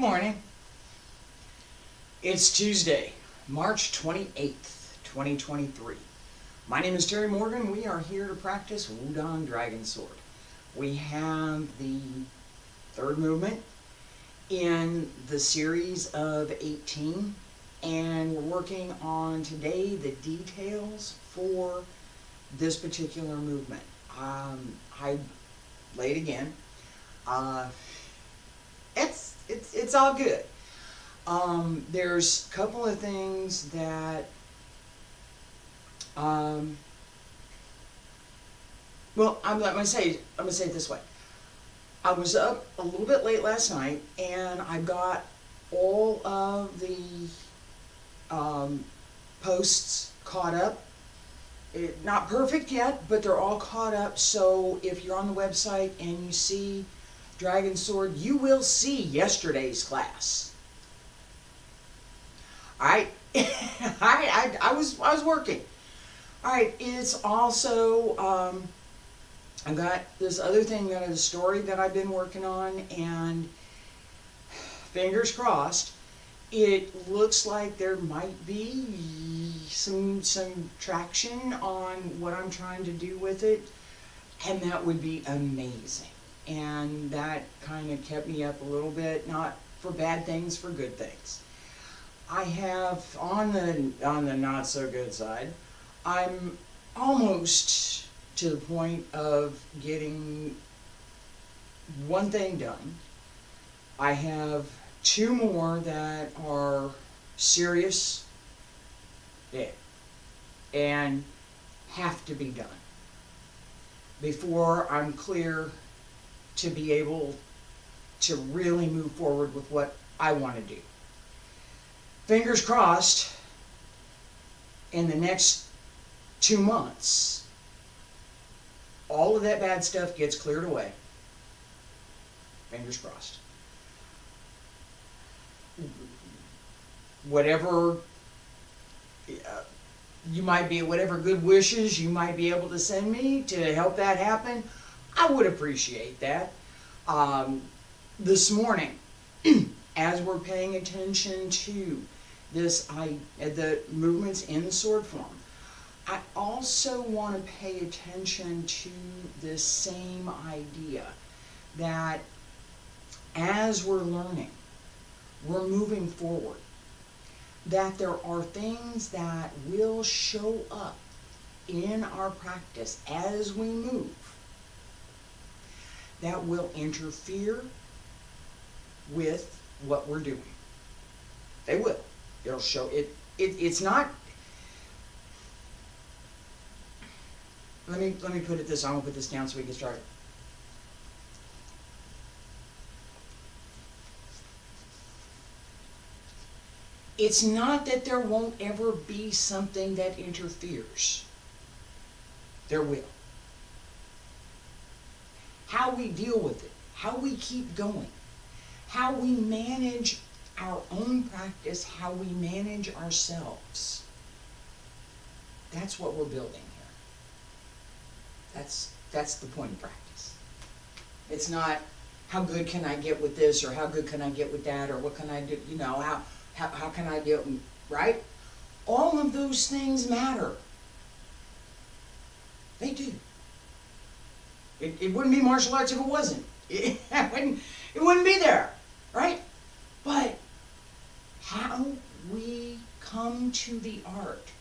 morning. It's Tuesday, March 28th, 2023. My name is Terry Morgan. We are here to practice Wudang Dragon Sword. We have the third movement in the series of 18, and we're working on today the details for this particular movement. I late again. It's all good. There's a couple of things that I'm gonna say it this way. I was up a little bit late last night, and I got all of the posts caught up. Not perfect yet, but they're all caught up. So if you're on the website and you see Dragon Sword, you will see yesterday's class. Alright, I was working. Alright, it's also I've got this other thing, that is a story that I've been working on, and fingers crossed, it looks like there might be some traction on what I'm trying to do with it, and that would be amazing. And that kind of kept me up a little bit, not for bad things, for good things. I have, on the not so good side, I'm almost to the point of getting one thing done. I have two more that are serious, and have to be done before I'm clear to be able to really move forward with what I want to do. Fingers crossed, in the next 2 months, all of that bad stuff gets cleared away. Fingers crossed. Whatever you might be, whatever good wishes you might be able to send me to help that happen, I would appreciate that. This morning, as we're paying attention to this, the movements in the sword form, I also want to pay attention to this same idea that as we're learning, we're moving forward, that there are things that will show up in our practice as we move that will interfere with what we're doing. They will. It'll show it. It's not. Let me put it this. I'm gonna put this down so we can start. It's not that there won't ever be something that interferes. There will. How we deal with it, how we keep going, how we manage our own practice, how we manage ourselves. That's what we're building here. That's the point of practice. It's not how good can I get with this, or how good can I get with that, or what can I do, how can I do it, right? All of those things matter. They do. It wouldn't be martial arts if it wasn't. It wouldn't be there, right? But how we come to the art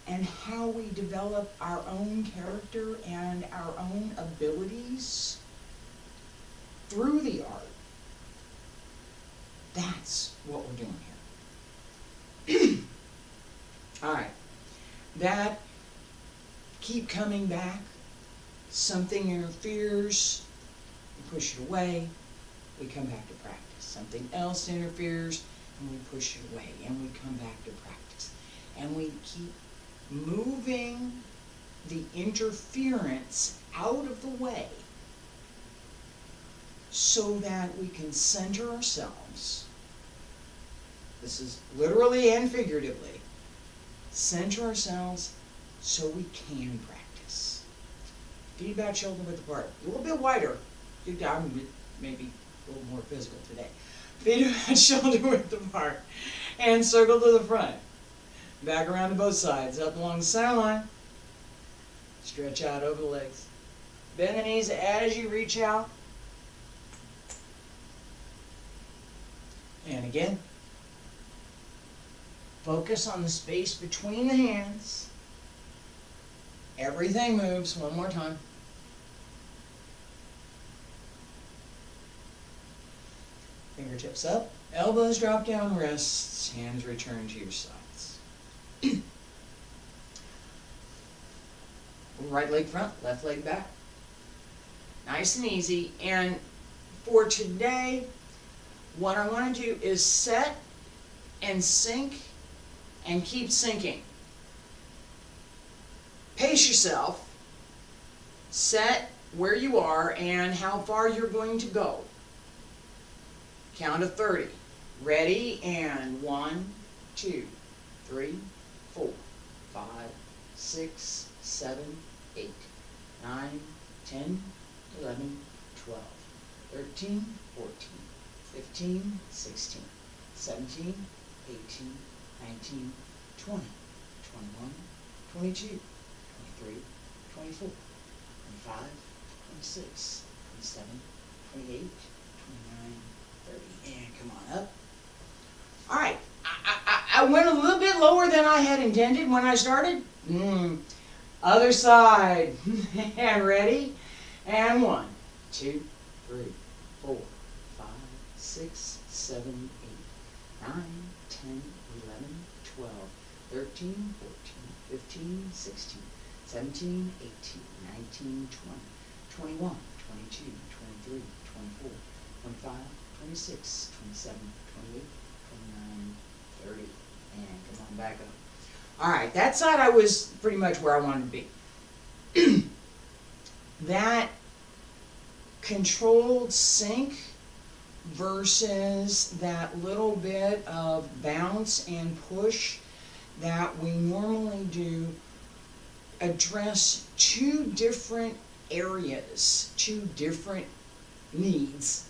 and how we develop our own character and our own abilities through the art, that's what we're doing here. All right. That keep coming back. Something interferes, we push it away, we come back to practice. Something else interferes, and we push it away, and we come back to practice. And we keep moving the interference out of the way so that we can center ourselves. This is literally and figuratively. Center ourselves so we can practice. Feet about shoulder width apart. A little bit wider. Maybe A little more physical today. Feet about shoulder width apart. And circle to the front. Back around to both sides. Up along the center line. Stretch out over the legs. Bend the knees as you reach out. And again. Focus on the space between the hands. Everything moves. One more time. Fingertips up, elbows drop down, wrists, hands return to your sides. Right leg front, left leg back. Nice and easy. And for today, what I want to do is set and sink and keep sinking. Pace yourself, set where you are and how far you're going to go. Count to 30. Ready, and 1, 2, 3, 4, 5, 6, 7, 8, 9, 10, 11, 12, 13, 14, 15, 16, 17, 18, 19, 20, 21, 22, 23, 24, 25, 26, 27, 28, 29, 30, and come on up. All right, I went a little bit lower than I had intended when I started. Other side, and ready, and 1, 2, 3, 4, 5, 6, 7, 8, 9, 10, 11, 12, 13, 14, 15, 16, 17, 18, 19, 20, 21, 22, 23, 24, 25, 26, 27, 28, 29, 30, and come on back up. All right, that side I was pretty much where I wanted to be. That controlled sink versus that little bit of bounce and push that we normally do address two different areas, two different needs,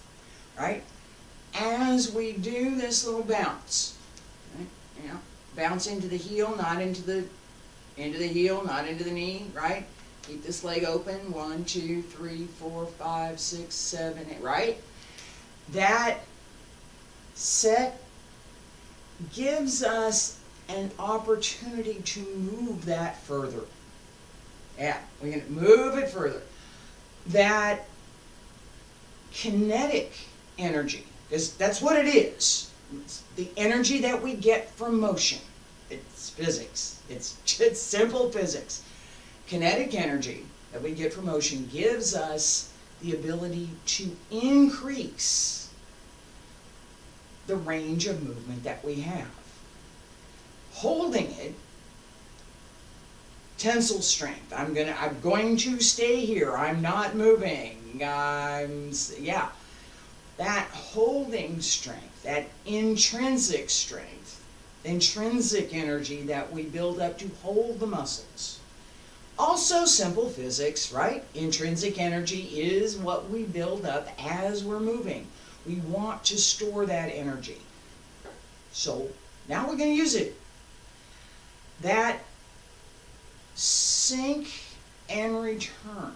right? As we do this little bounce, right? You know, bounce into the heel, not into the heel, not into the knee, right? Keep this leg open. 1, 2, 3, 4, 5, 6, 7, 8, right? That set gives us an opportunity to move that further. Yeah, we're going to move it further. That kinetic energy, because that's what it is. It's the energy that we get from motion. It's physics. It's simple physics. Kinetic energy that we get from motion gives us the ability to increase the range of movement that we have. Holding it, tensile strength. I'm going to stay here. I'm not moving. Yeah. That holding strength, that intrinsic strength, intrinsic energy that we build up to hold the muscles. Also simple physics, right? Intrinsic energy is what we build up as we're moving. We want to store that energy. So now we're going to use it. That sink and return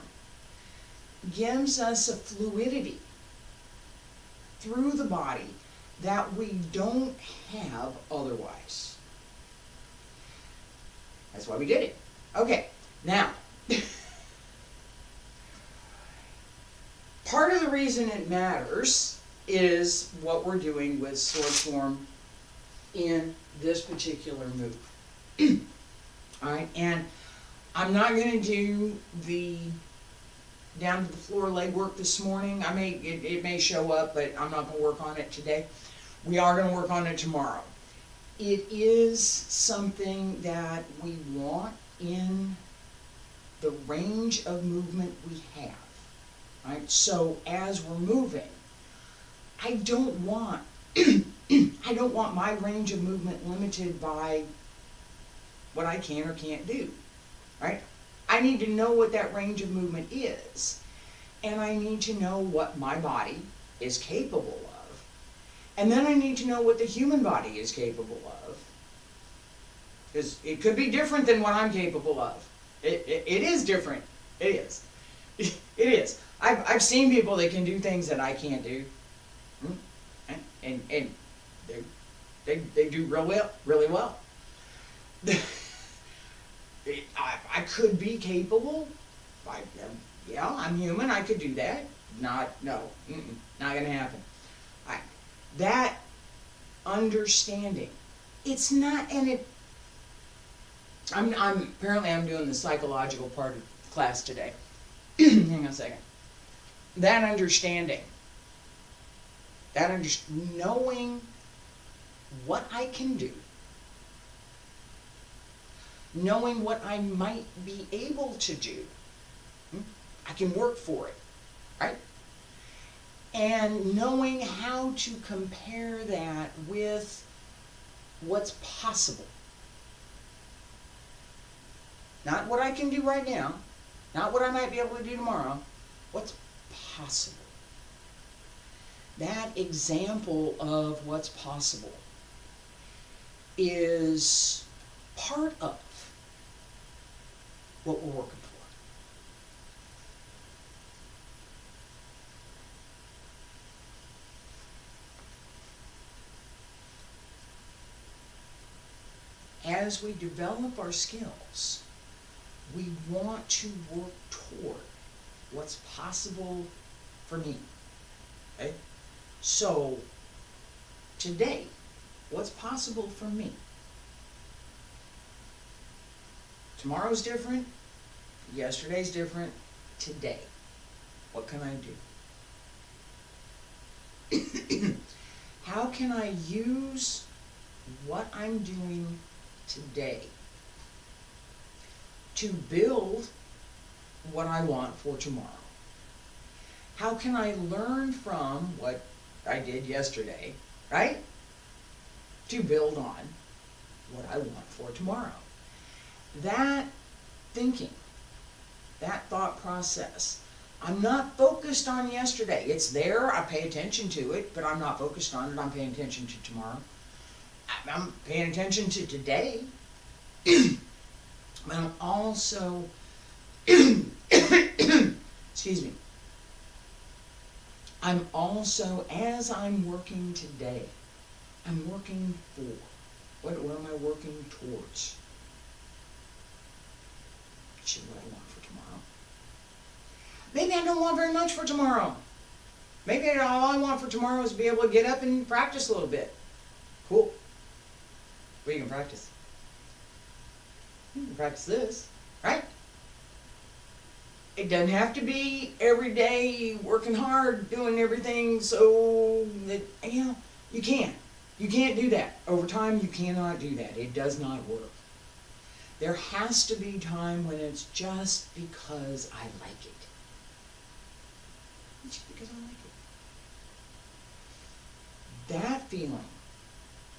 gives us a fluidity through the body that we don't have otherwise. That's why we did it. Okay, now, part of the reason it matters is what we're doing with sword form in this particular move. All right, and I'm not going to do the down to the floor leg work this morning. It may show up, but I'm not going to work on it today. We are going to work on it tomorrow. It is something that we want in the range of movement we have. Right? So as we're moving, I don't want my range of movement limited by what I can or can't do. Right? I need to know what that range of movement is, and I need to know what my body is capable of. And then I need to know what the human body is capable of. Because it could be different than what I'm capable of. It is different. It is. It is. I've seen people that can do things that I can't do. And they do really well. I could be capable. Yeah, I'm human. I could do that. Not gonna happen. That understanding. It's not, and it. I'm apparently I'm doing the psychological part of class today. Hang on a second. That understanding. Knowing what I can do. Knowing what I might be able to do. I can work for it, right? And knowing how to compare that with what's possible. Not what I can do right now, not what I might be able to do tomorrow, what's possible. That example of what's possible is part of what we're working for. As we develop our skills, we want to work toward what's possible for me. Okay? So, today, what's possible for me? Tomorrow's different. Yesterday's different. Today, what can I do? How can I use what I'm doing today to build what I want for tomorrow? How can I learn from what I did yesterday, right? To build on what I want for tomorrow. That thinking, that thought process, I'm not focused on yesterday. It's there, I pay attention to it, but I'm not focused on it. I'm paying attention to tomorrow. I'm paying attention to today. But I'm also, excuse me, I'm also, as I'm working today, I'm working for. What am I working towards? Which is what I want for tomorrow. Maybe I don't want very much for tomorrow. Maybe all I want for tomorrow is to be able to get up and practice a little bit. Cool. What are you going to practice? You can practice this, right? It doesn't have to be every day working hard, doing everything so that, you can't. You can't do that. Over time, you cannot do that. It does not work. There has to be time when it's just because I like it. It's just because I like it. That feeling,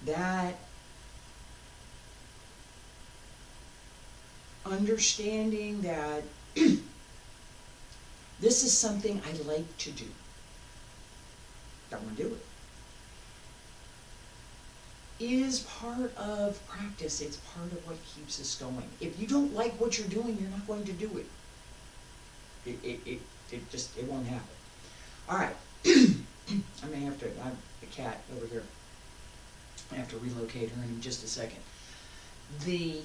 that understanding that this is something I like to do. Don't want to do it. Is part of practice. It's part of what keeps us going. If you don't like what you're doing, you're not going to do it. It won't happen. All right. I may have to, I have the cat over here. I have to relocate her in just a second. The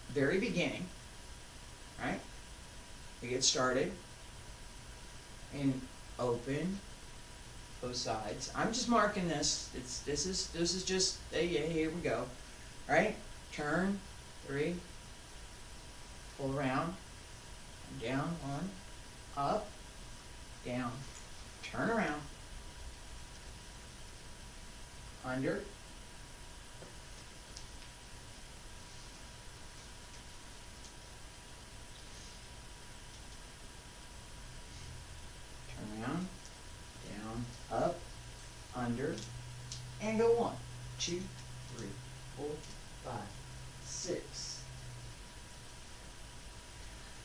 very beginning, right? We get started and open both sides. I'm just marking this. This is just here we go. Right? Turn 3, pull around, down 1, up, down, turn around, under, turn around, down, up, under, and go 1, 2, 3, 4, 5, 6.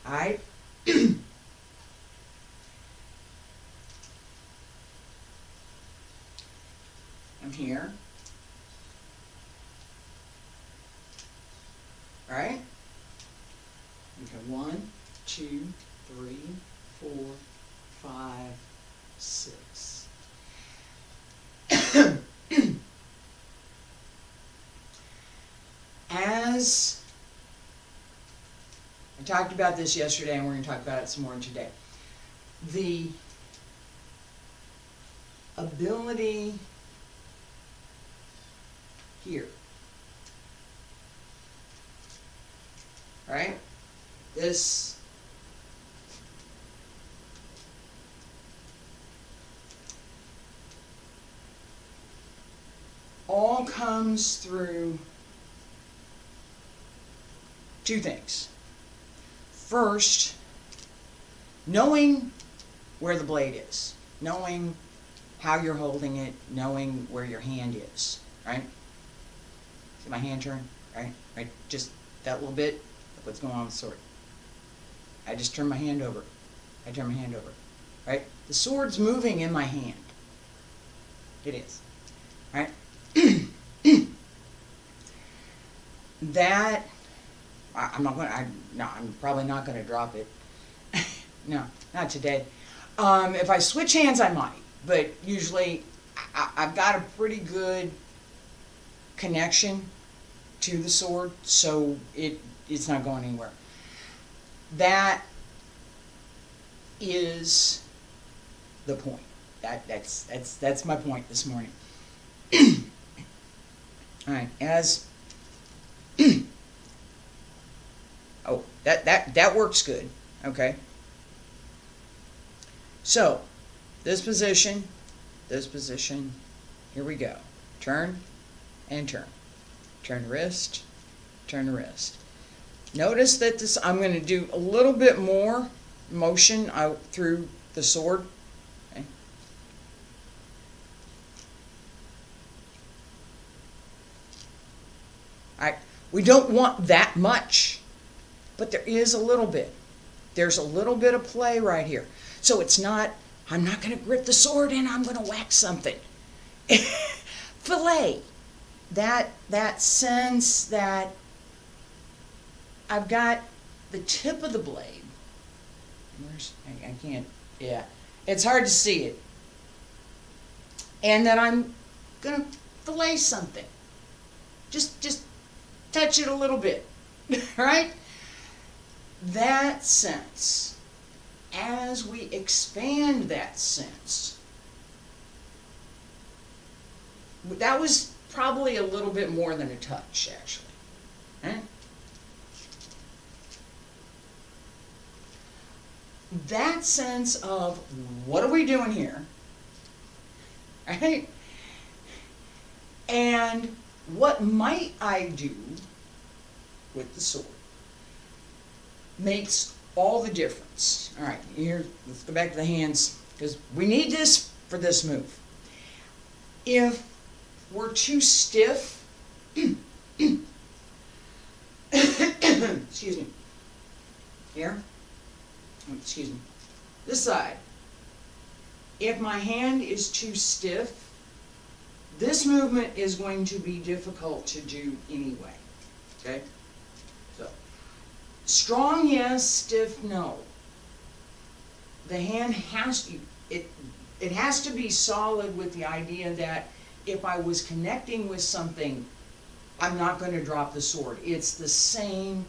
Alright? here. All right? Okay, 1, 2, 3, 4, 5, 6. As I talked about this yesterday, and we're going to talk about it some more today, the ability here, right? This all comes through two things. First, knowing where the blade is, knowing how you're holding it, knowing where your hand is, right? See my hand turn, right? Right, just that little bit. Look what's going on with the sword. I just turn my hand over. I turn my hand over, right? The sword's moving in my hand. It is, right? That I'm probably not going to drop it. No, not today. If I switch hands, I might, but usually I've got a pretty good connection to the sword, so it's not going anywhere. That is the point. That's my point this morning. All right, as oh, that works good. Okay. So, this position, here we go. Turn and turn. Turn the wrist, turn the wrist. Notice that this, I'm going to do a little bit more motion out through the sword. Okay. We don't want that much, but there is a little bit. There's a little bit of play right here. So it's not, I'm not going to grip the sword and I'm going to whack something. Fillet. That sense that I've got the tip of the blade. I can't, yeah. It's hard to see it. And that I'm going to fillet something. Just touch it a little bit, right? That sense, as we expand that sense, that was probably a little bit more than a touch, actually. Right? That sense of, what are we doing here? Right? And what might I do with the sword makes all the difference. All right, here, let's go back to the hands, because we need this for this move. If we're too stiff, excuse me, here, excuse me, this side, if my hand is too stiff, this movement is going to be difficult to do anyway, okay? So, strong, yes, stiff, no. The hand has to, it has to be solid with the idea that if I was connecting with something, I'm not going to drop the sword. It's the same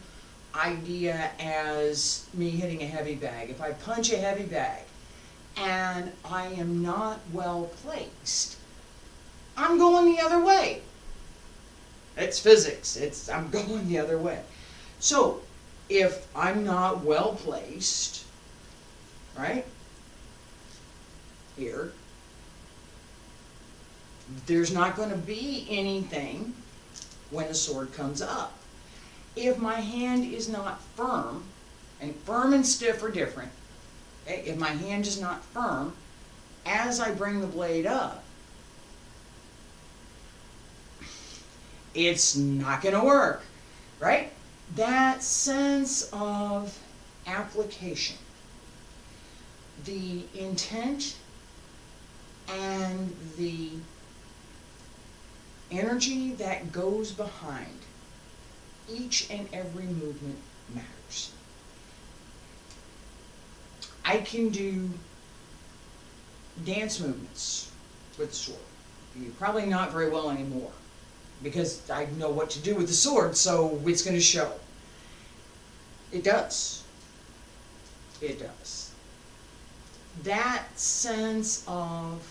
idea as me hitting a heavy bag. If I punch a heavy bag and I am not well placed, I'm going the other way. It's physics. I'm going the other way. So, if I'm not well placed, right, here, there's not going to be anything when the sword comes up. If my hand is not firm, and firm and stiff are different, okay? If my hand is not firm, as I bring the blade up, it's not going to work, right? That sense of application, the intent and the Energy that goes behind each and every movement matters. I can do dance movements with the sword. Probably not very well anymore, because I know what to do with the sword, so it's going to show. It does. It does. That sense of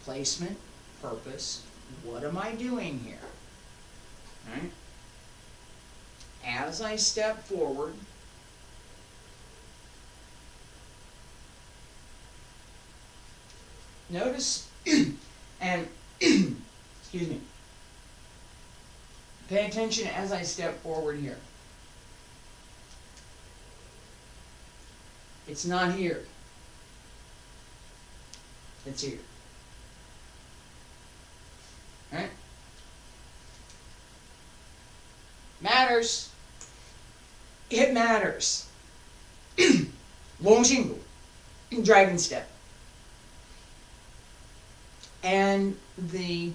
placement, purpose, what am I doing here? Right? As I step forward, notice, and excuse me, pay attention as I step forward here. It's not here. It's here. Right? Matters. It matters. Longshingu, dragon step. And the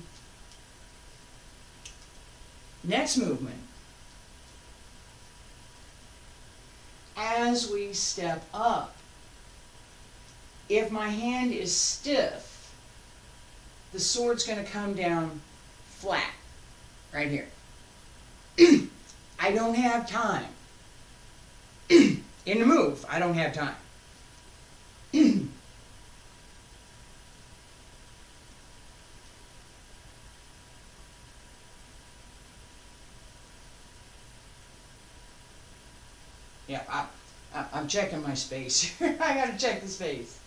next movement, as we step up, if my hand is stiff, the sword's going to come down flat, right here. I don't have time. In the move, I don't have time. Yeah, I'm checking my space. I gotta check the space.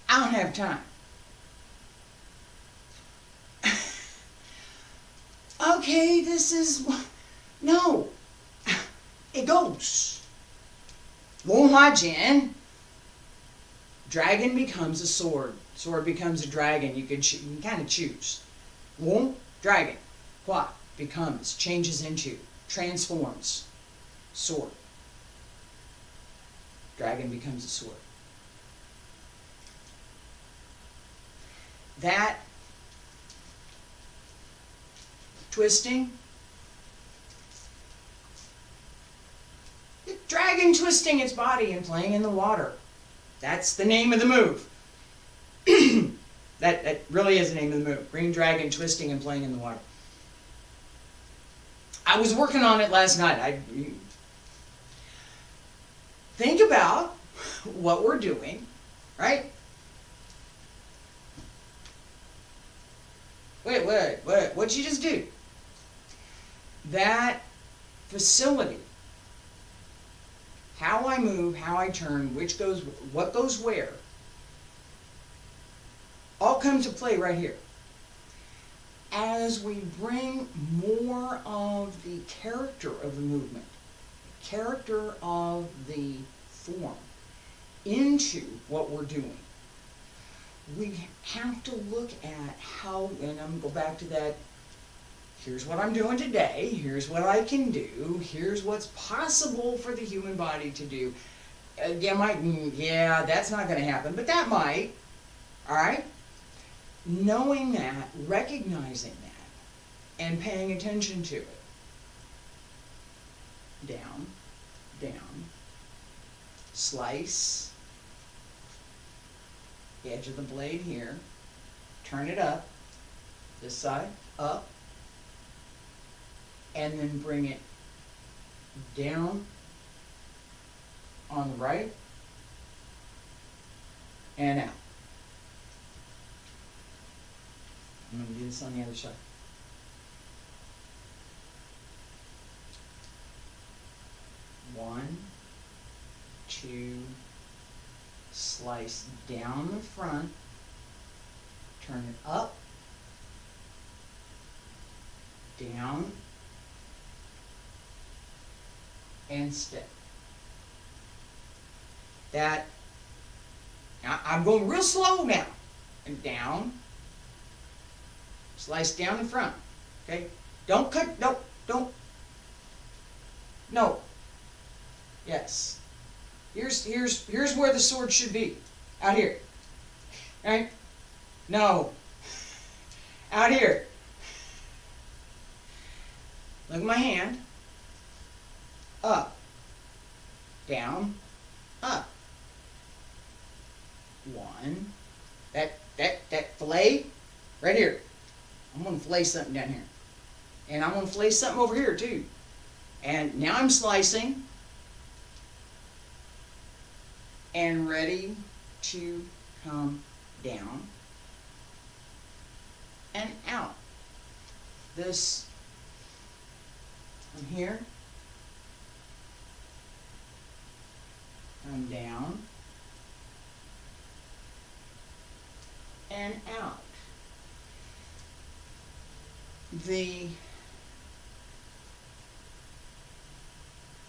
I don't have time. Okay, this is... No. It goes. Long Hua Jian. Dragon becomes a sword. Sword becomes a dragon. You can kind of choose. Long, dragon. Hua, becomes, changes into, transforms. Sword. Dragon becomes a sword. That twisting, the dragon twisting its body and playing in the water. That's the name of the move. That really is the name of the move. Green dragon twisting and playing in the water. I was working on it last night. Think about what we're doing, right? Wait, what'd you just do? That facility, how I move, how I turn, what goes where, all come to play right here. As we bring more of the character of the movement, character of the form into what we're doing, we have to look at how, and I'm going to go back to that, here's what I'm doing today, here's what I can do, here's what's possible for the human body to do. Yeah, that's not going to happen, but that might, all right? Knowing that, recognizing that, and paying attention to it. Down, down, slice, the edge of the blade here, turn it up, this side, up, and then bring it down on the right and out. I'm going to do this on the other side. One, two, slice down the front, turn it up, down, and step. That, now I'm going real slow now, and down, slice down the front, okay? Don't cut, no, Yes. Here's where the sword should be. Out here. Right? No. Out here. Look at my hand. Up. Down. Up. One. That fillet right here. I'm going to fillet something down here. And I'm going to fillet something over here too. And now I'm slicing. And ready to come down and out. This from here, come down and out. The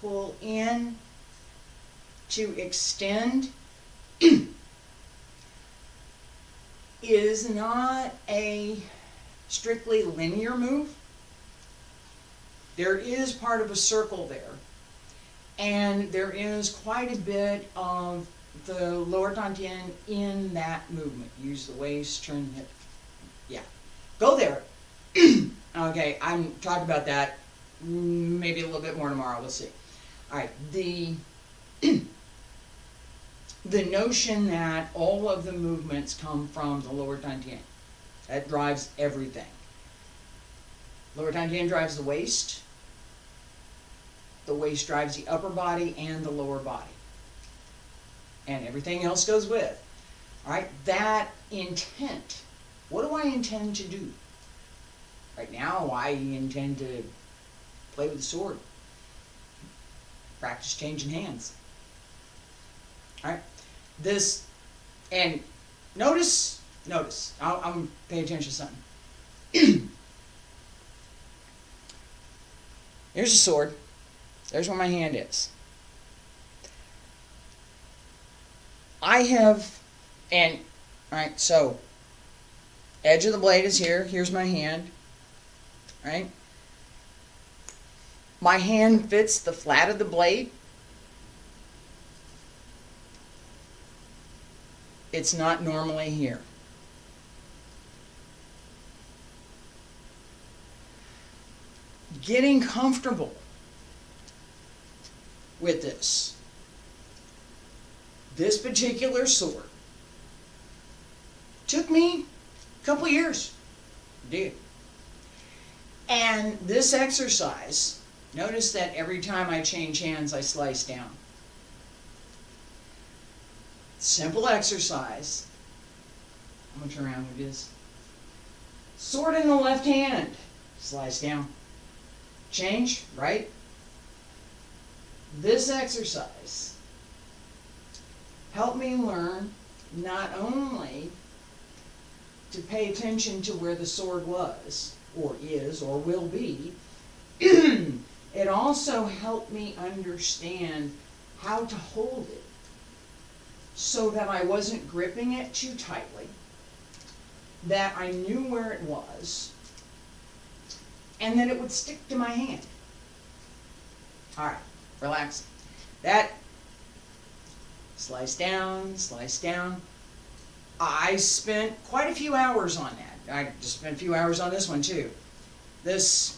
pull in to extend is not a strictly linear move. There is part of a circle there, and there is quite a bit of the lower dantian in that movement. Use the waist, turn the hip. Yeah, go there. Okay, I'm talking about that maybe a little bit more tomorrow. We'll see. All right, the notion that all of the movements come from the lower dantian. That drives everything. Lower dantian drives the waist. The waist drives the upper body and the lower body. And everything else goes with. All right, that intent. What do I intend to do? Right now, I intend to play with the sword. Practice changing hands. All right, this, and notice, I'm paying attention to something. Here's a sword. There's where my hand is. I have, and, all right, so, edge of the blade is here. Here's my hand, right? My hand fits the flat of the blade. It's not normally here. Getting comfortable with this particular sword took me a couple of years. It did. And this exercise, notice that every time I change hands, I slice down. Simple exercise. I'm going to turn around and do this. Sword in the left hand. Slice down. Change, right? This exercise helped me learn not only to pay attention to where the sword was, or is, or will be, it also helped me understand how to hold it so that I wasn't gripping it too tightly, that I knew where it was, and that it would stick to my hand. All right, relax. That, slice down, slice down. I spent quite a few hours on that. I just spent a few hours on this one too. This,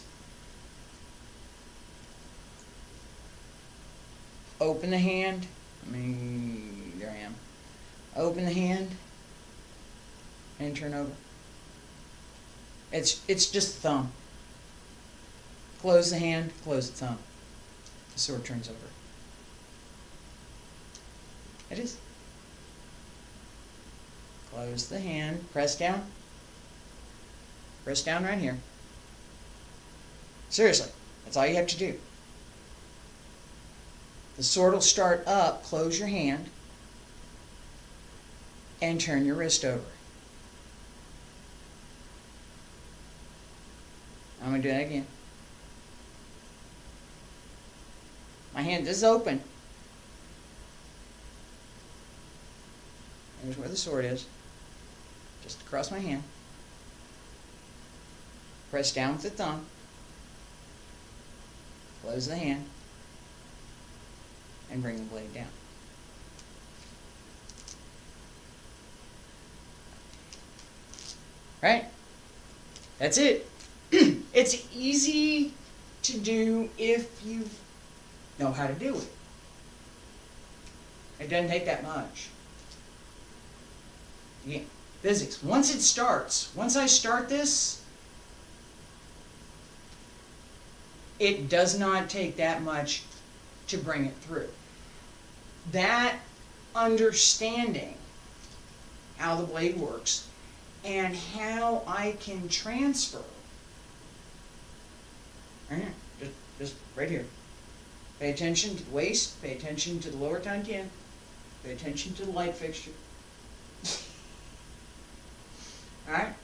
open the hand. There I am. Open the hand and turn over. It's just the thumb. Close the hand, close the thumb. The sword turns over. It is. Close the hand, press down. Press down right here. Seriously, that's all you have to do. The sword will start up, close your hand, and turn your wrist over. I'm going to do that again. My hand is open. There's where the sword is. Just across my hand. Press down with the thumb. Close the hand. and bring the blade down. Right? That's it. It's easy to do if you know how to do it. It doesn't take that much. Yeah, physics. Once it starts, once I start this, it does not take that much to bring it through. That understanding how the blade works and how I can transfer. Right here, just right here. Pay attention to the waist, pay attention to the lower tan, pay attention to the light fixture. Alright?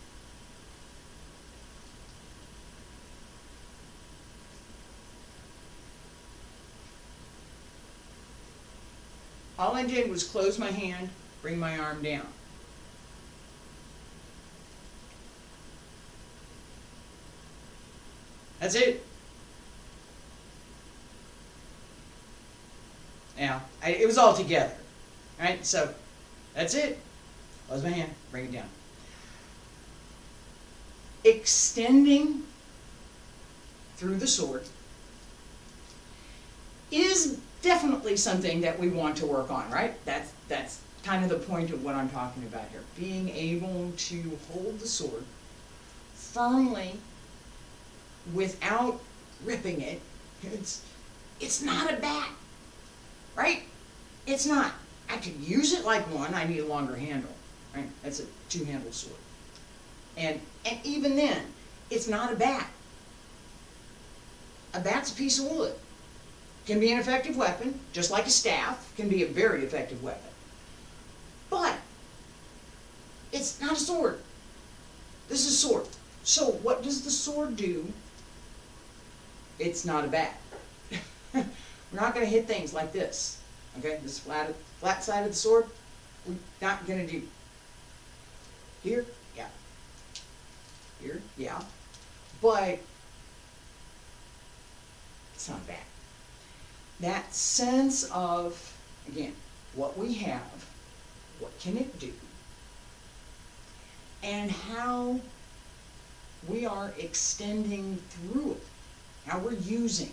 All I did was close my hand, bring my arm down. That's it. Now, it was all together. Right? So, that's it. Close my hand, bring it down. Extending through the sword is definitely something that we want to work on, right? That's kind of the point of what I'm talking about here. Being able to hold the sword firmly without ripping it. It's not a bat, right? It's not. I could use it like one. I need a longer handle, right? That's a two-handle sword. And even then, it's not a bat. A bat's a piece of wood. Can be an effective weapon, just like a staff can be a very effective weapon. But it's not a sword. This is a sword. So what does the sword do? It's not a bat. We're not going to hit things like this. Okay, this flat side of the sword, we're not going to do. Here, yeah. Here, yeah. But it's not a bat. That sense of, again, what we have, what can it do, and how we are extending through it, how we're using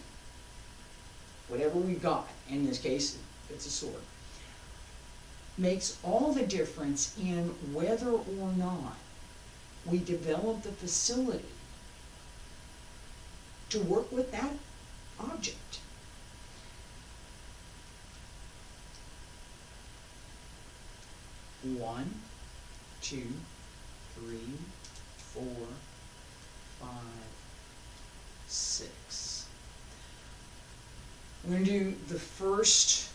whatever we've got, in this case, it's a sword, makes all the difference in whether or not we develop the facility to work with that object. One, two, three, four, five, six. We're going to do the first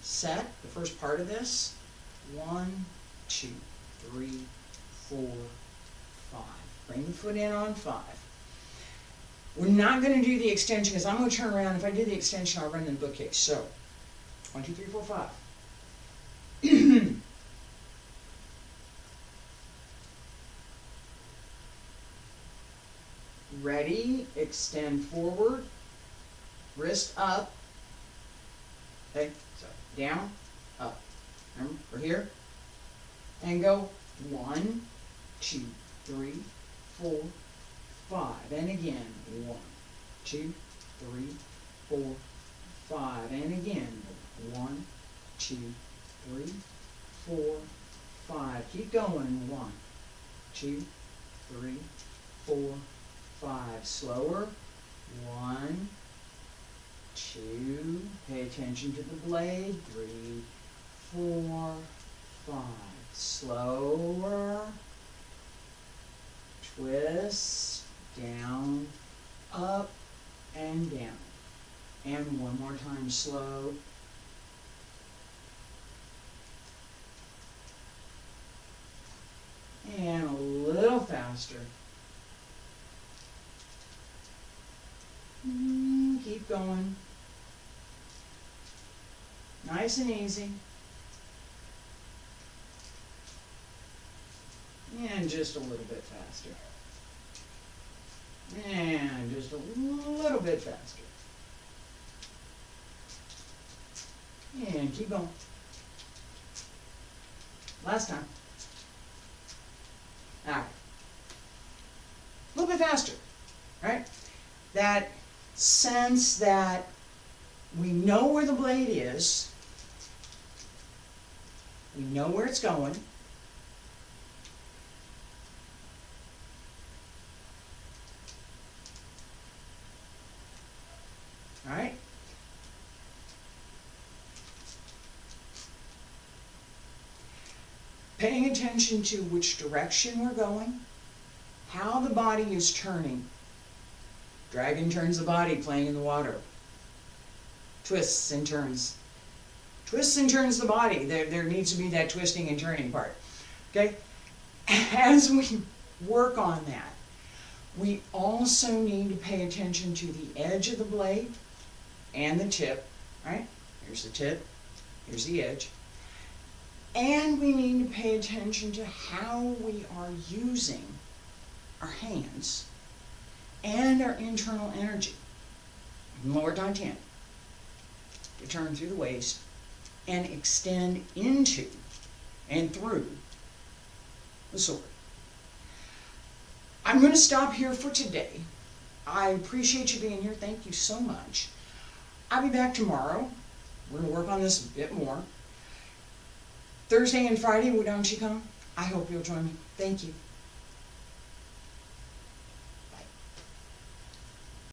set, the first part of this. 1, 2, 3, 4, 5. Bring the foot in on 5. We're not going to do the extension because I'm going to turn around. If I do the extension, I'll run in the bookcase. So, 1, 2, 3, 4, 5. Ready, extend forward, wrist up, okay, so down, up, remember, we're here, and go 1, 2, 3, 4, 5, and again, 1, 2, 3, 4, 5, and again, 1, 2, 3, 4, 5, keep going, 1, 2, 3, 4, 5, slower, 1, 2, pay attention to the blade, 3, 4, 5, slower, twist, down, up, and down, and one more time, slow, and a little faster. Keep going. Nice and easy. And just a little bit faster. And just a little bit faster. And keep going. Last time. Alright. A little bit faster, right? That sense that we know where the blade is, we know where it's going, all right? Paying attention to which direction we're going, how the body is turning. Dragon turns the body, playing in the water. Twists and turns. Twists and turns the body. There needs to be that twisting and turning part. Okay? As we work on that, we also need to pay attention to the edge of the blade and the tip, right? Here's the tip, here's the edge. And we need to pay attention to how we are using our hands and our internal energy, lower dantian, to turn through the waist and extend into and through the sword. I'm going to stop here for today. I appreciate you being here. Thank you so much. I'll be back tomorrow. We're going to work on this a bit more. Thursday and Friday, Wudang Qigong. I hope you'll join me. Thank you.